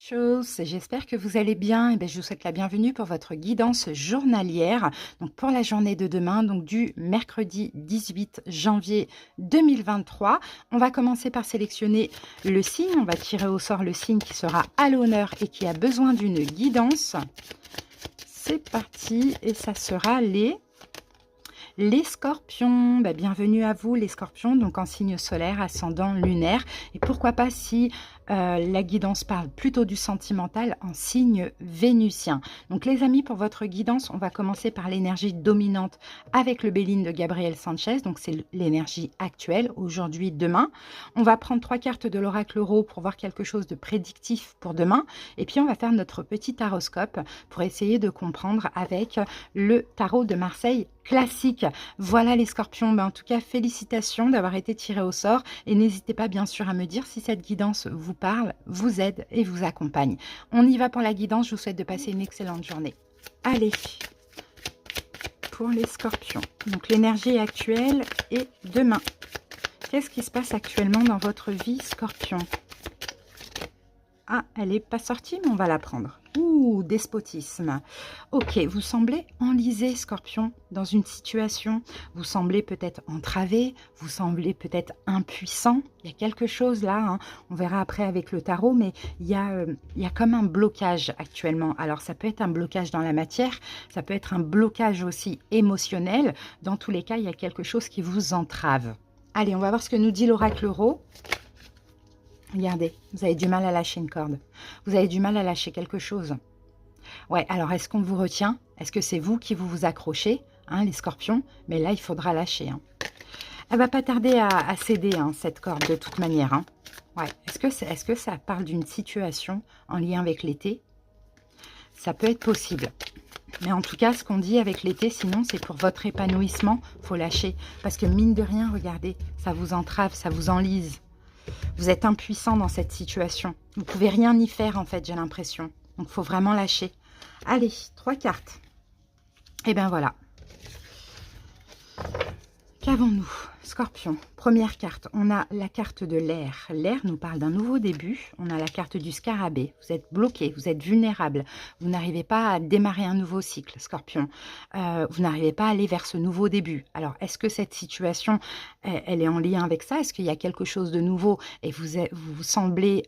Chose, j'espère que vous allez bien. Et bien, je vous souhaite la bienvenue pour votre guidance journalière. Donc pour la journée de demain, donc du mercredi 18 janvier 2023. On va commencer par sélectionner le signe. On va tirer au sort le signe qui sera à l'honneur et qui a besoin d'une guidance. C'est parti et ça sera les scorpions. Bienvenue à vous les scorpions, donc en signe solaire, ascendant lunaire. Et pourquoi pas si la guidance parle plutôt du sentimental en signe vénusien. Donc les amis, pour votre guidance, on va commencer par l'énergie dominante avec le Béline de Gabriel Sanchez. Donc c'est l'énergie actuelle, aujourd'hui, demain. On va prendre 3 cartes de l'oracle euro pour voir quelque chose de prédictif pour demain. Et puis on va faire notre petit taroscope pour essayer de comprendre avec le tarot de Marseille classique. Voilà les scorpions, en tout cas félicitations d'avoir été tirés au sort et n'hésitez pas bien sûr à me dire si cette guidance vous parle, vous aide et vous accompagne. On y va pour la guidance, je vous souhaite de passer une excellente journée. Allez, pour les scorpions, donc l'énergie actuelle et demain. Qu'est-ce qui se passe actuellement dans votre vie, scorpion? Ah, elle n'est pas sortie, mais on va la prendre. Ouh, despotisme. Ok, vous semblez enlisé, scorpion, dans une situation. Vous semblez peut-être entravé, vous semblez peut-être impuissant. Il y a quelque chose là, hein. On verra après avec le tarot, mais il y a comme un blocage actuellement. Alors, ça peut être un blocage dans la matière, ça peut être un blocage aussi émotionnel. Dans tous les cas, il y a quelque chose qui vous entrave. Allez, on va voir ce que nous dit l'oracle euro. Regardez, vous avez du mal à lâcher une corde. Vous avez du mal à lâcher quelque chose. Ouais, alors est-ce qu'on vous retient? Est-ce que c'est vous qui vous accrochez, hein, les scorpions? Mais là, il faudra lâcher. Hein. Elle va pas tarder à céder, hein, cette corde, de toute manière. Hein. Ouais, est-ce que ça parle d'une situation en lien avec l'été? Ça peut être possible. Mais en tout cas, ce qu'on dit avec l'été, sinon, c'est pour votre épanouissement, il faut lâcher. Parce que mine de rien, regardez, ça vous entrave, ça vous enlise. Vous êtes impuissant dans cette situation. Vous ne pouvez rien y faire, en fait, j'ai l'impression. Donc, il faut vraiment lâcher. Allez, 3 cartes. Et bien, voilà. Qu'avons-nous? Scorpion, première carte. On a la carte de l'air. L'air nous parle d'un nouveau début. On a la carte du scarabée. Vous êtes bloqué, vous êtes vulnérable. Vous n'arrivez pas à démarrer un nouveau cycle, Scorpion. Vous n'arrivez pas à aller vers ce nouveau début. Alors, est-ce que cette situation, elle est en lien avec ça? Est-ce qu'il y a quelque chose de nouveau et vous semblez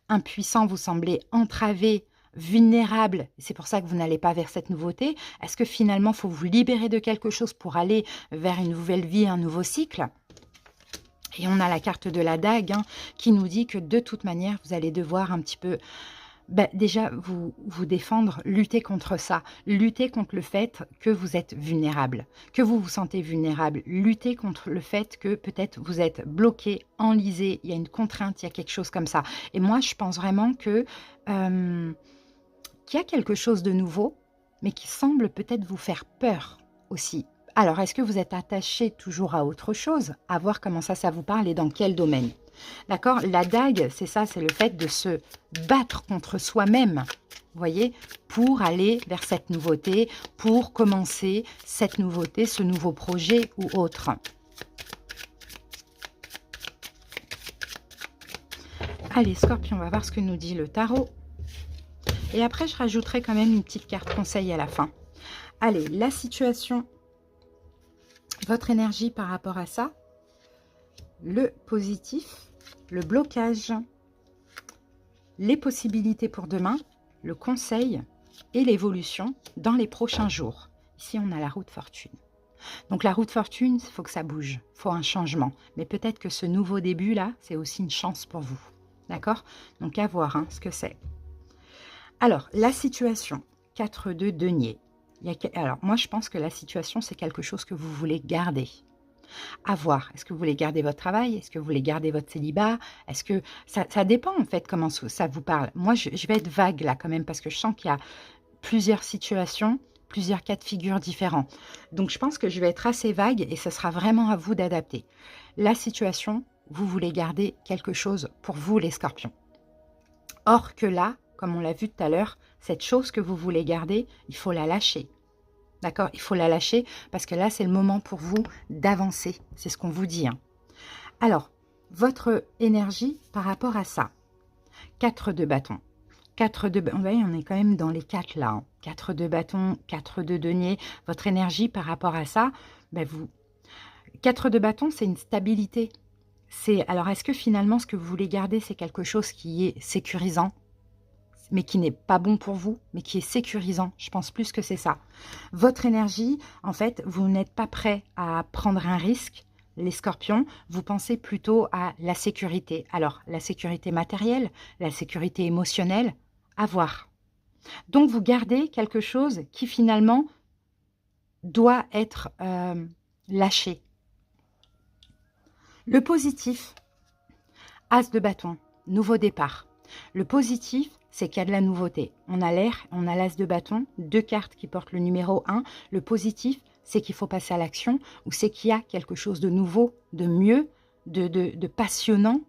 impuissant, vous semblez entravé, vulnérable, c'est pour ça que vous n'allez pas vers cette nouveauté? Est-ce que finalement, il faut vous libérer de quelque chose pour aller vers une nouvelle vie, un nouveau cycle? Et on a la carte de la dague, hein, qui nous dit que de toute manière, vous allez devoir un petit peu déjà vous défendre, lutter contre ça, lutter contre le fait que vous êtes vulnérable, que vous vous sentez vulnérable, lutter contre le fait que peut-être vous êtes bloqué, enlisé, il y a une contrainte, il y a quelque chose comme ça. Et moi, je pense vraiment que qu'il y a quelque chose de nouveau, mais qui semble peut-être vous faire peur aussi. Alors, est-ce que vous êtes attaché toujours à autre chose? À voir comment ça vous parle et dans quel domaine. D'accord? La dague, c'est ça, c'est le fait de se battre contre soi-même, vous voyez, pour aller vers cette nouveauté, pour commencer cette nouveauté, ce nouveau projet ou autre. Allez, Scorpion, on va voir ce que nous dit le tarot. Et après, je rajouterai quand même une petite carte conseil à la fin. Allez, la situation, votre énergie par rapport à ça, le positif, le blocage, les possibilités pour demain, le conseil et l'évolution dans les prochains jours. Ici, on a la roue de fortune. Donc la roue de fortune, il faut que ça bouge, il faut un changement. Mais peut-être que ce nouveau début-là, c'est aussi une chance pour vous. D'accord? Donc à voir ce que c'est. Alors, la situation, 4 de denier. Alors, moi, je pense que la situation, c'est quelque chose que vous voulez garder. À voir. Est-ce que vous voulez garder votre travail? Est-ce que vous voulez garder votre célibat? Est-ce que... Ça dépend, en fait, comment ça vous parle. Moi, je vais être vague, là, quand même, parce que je sens qu'il y a plusieurs situations, plusieurs cas de figure différents. Donc, je pense que je vais être assez vague et ce sera vraiment à vous d'adapter. La situation, vous voulez garder quelque chose pour vous, les scorpions. Or que là, comme on l'a vu tout à l'heure, cette chose que vous voulez garder, il faut la lâcher. D'accord? Il faut la lâcher parce que là, c'est le moment pour vous d'avancer. C'est ce qu'on vous dit. Alors, votre énergie par rapport à ça. 4 de bâton. 4 de bâton, ouais, on est quand même dans les 4 là, hein. 4 de bâton, 4 de denier. Votre énergie par rapport à ça, ben vous 4 de bâton, c'est une stabilité. Alors, est-ce que finalement, ce que vous voulez garder, c'est quelque chose qui est sécurisant, mais qui n'est pas bon pour vous, mais qui est sécurisant? Je pense plus que c'est ça. Votre énergie, en fait, vous n'êtes pas prêt à prendre un risque. Les scorpions, vous pensez plutôt à la sécurité. Alors, la sécurité matérielle, la sécurité émotionnelle, à voir. Donc, vous gardez quelque chose qui finalement doit être lâché. Le positif, As de bâton, nouveau départ. Le positif, c'est qu'il y a de la nouveauté. On a l'air, on a l'As de bâton, 2 cartes qui portent le numéro 1. Le positif, c'est qu'il faut passer à l'action ou c'est qu'il y a quelque chose de nouveau, de mieux, de passionnant,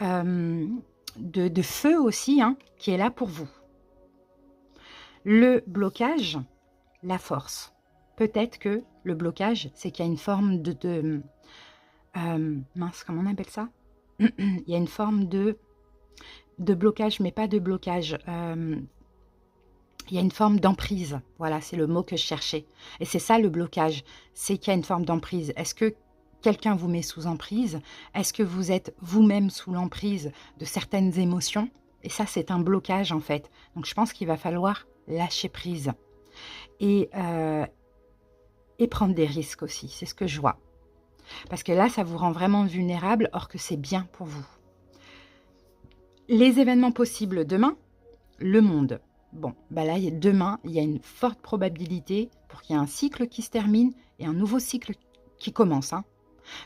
de feu aussi, hein, qui est là pour vous. Le blocage, la force. Peut-être que le blocage, c'est qu'il y a une forme mince, comment on appelle ça? Il y a une forme de blocage, mais pas de blocage. Il y a une forme d'emprise. Voilà, c'est le mot que je cherchais. Et c'est ça le blocage, c'est qu'il y a une forme d'emprise. Est-ce que quelqu'un vous met sous emprise? Est-ce que vous êtes vous-même sous l'emprise de certaines émotions? Et ça, c'est un blocage en fait. Donc je pense qu'il va falloir lâcher prise. Et prendre des risques aussi, c'est ce que je vois. Parce que là, ça vous rend vraiment vulnérable, or que c'est bien pour vous. Les événements possibles demain, le monde. Bon, bah là, demain, il y a une forte probabilité pour qu'il y ait un cycle qui se termine et un nouveau cycle qui commence. Hein.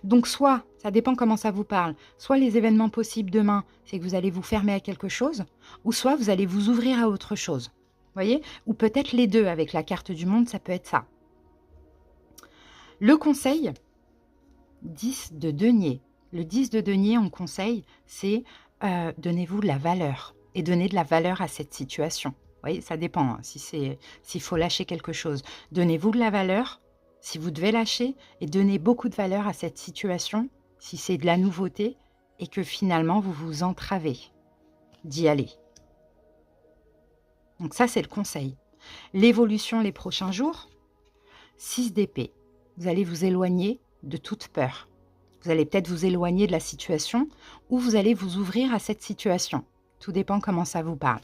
Donc soit, ça dépend comment ça vous parle, soit les événements possibles demain, c'est que vous allez vous fermer à quelque chose, ou soit vous allez vous ouvrir à autre chose. Vous voyez? Ou peut-être les deux, avec la carte du monde, ça peut être ça. Le conseil, 10 de denier. Le 10 de denier, on conseille, c'est donnez-vous de la valeur et donnez de la valeur à cette situation. Vous voyez, ça dépend hein, s'il faut lâcher quelque chose. Donnez-vous de la valeur si vous devez lâcher et donnez beaucoup de valeur à cette situation si c'est de la nouveauté et que finalement vous vous entravez d'y aller. Donc ça, c'est le conseil. L'évolution les prochains jours, 6 d'épée. Vous allez vous éloigner de toute peur. Vous allez peut-être vous éloigner de la situation ou vous allez vous ouvrir à cette situation. Tout dépend comment ça vous parle.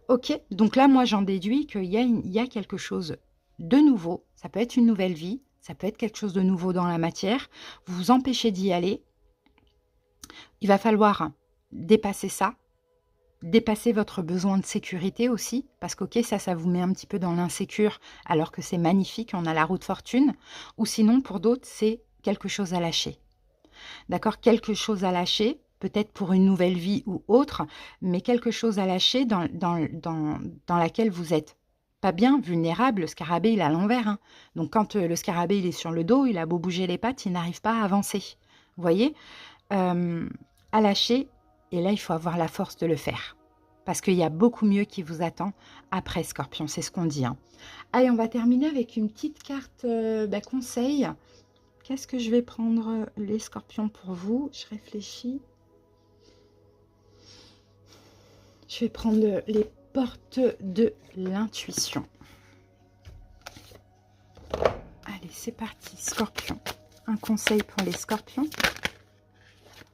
Ok, donc là, moi, j'en déduis qu'il y a quelque chose de nouveau. Ça peut être une nouvelle vie, ça peut être quelque chose de nouveau dans la matière. Vous vous empêchez d'y aller. Il va falloir dépasser ça. Dépasser votre besoin de sécurité aussi, parce que ça vous met un petit peu dans l'insécure, alors que c'est magnifique, on a la roue de fortune. Ou sinon, pour d'autres, c'est quelque chose à lâcher. D'accord? Quelque chose à lâcher, peut-être pour une nouvelle vie ou autre, mais quelque chose à lâcher dans laquelle vous êtes pas bien, vulnérable. Le scarabée, il est à l'envers. Hein. Donc, quand le scarabée, il est sur le dos, il a beau bouger les pattes, il n'arrive pas à avancer. Vous voyez? À lâcher. Et là, il faut avoir la force de le faire. Parce qu'il y a beaucoup mieux qui vous attend après Scorpion. C'est ce qu'on dit. Hein. Allez, on va terminer avec une petite carte conseil. Qu'est-ce que je vais prendre les Scorpions pour vous? Je réfléchis. Je vais prendre les portes de l'intuition. Allez, c'est parti. Scorpion. Un conseil pour les Scorpions.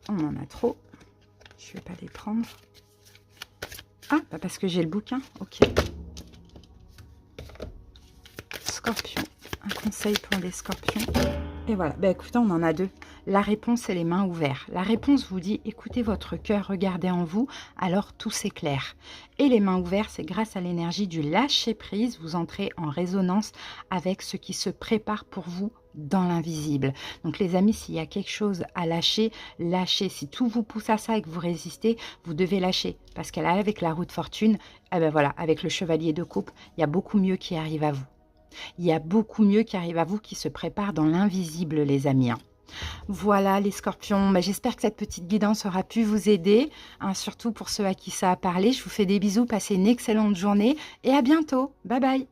On en a trop. Je ne vais pas les prendre. Ah, bah parce que j'ai le bouquin. Ok. Scorpion. Un conseil pour les scorpions. Et voilà. Bah écoutez, on en a deux. La réponse, c'est les mains ouvertes. La réponse vous dit, écoutez votre cœur, regardez en vous, alors tout s'éclaire. Et les mains ouvertes, c'est grâce à l'énergie du lâcher-prise, vous entrez en résonance avec ce qui se prépare pour vous dans l'invisible. Donc les amis, s'il y a quelque chose à lâcher, lâchez. Si tout vous pousse à ça et que vous résistez, vous devez lâcher. Parce qu'elle a avec la roue de fortune, eh ben voilà, avec le chevalier de coupe, il y a beaucoup mieux qui arrive à vous. Il y a beaucoup mieux qui arrive à vous, qui se prépare dans l'invisible, les amis. Voilà les scorpions, j'espère que cette petite guidance aura pu vous aider, surtout pour ceux à qui ça a parlé. Je vous fais des bisous, passez une excellente journée et à bientôt. Bye bye.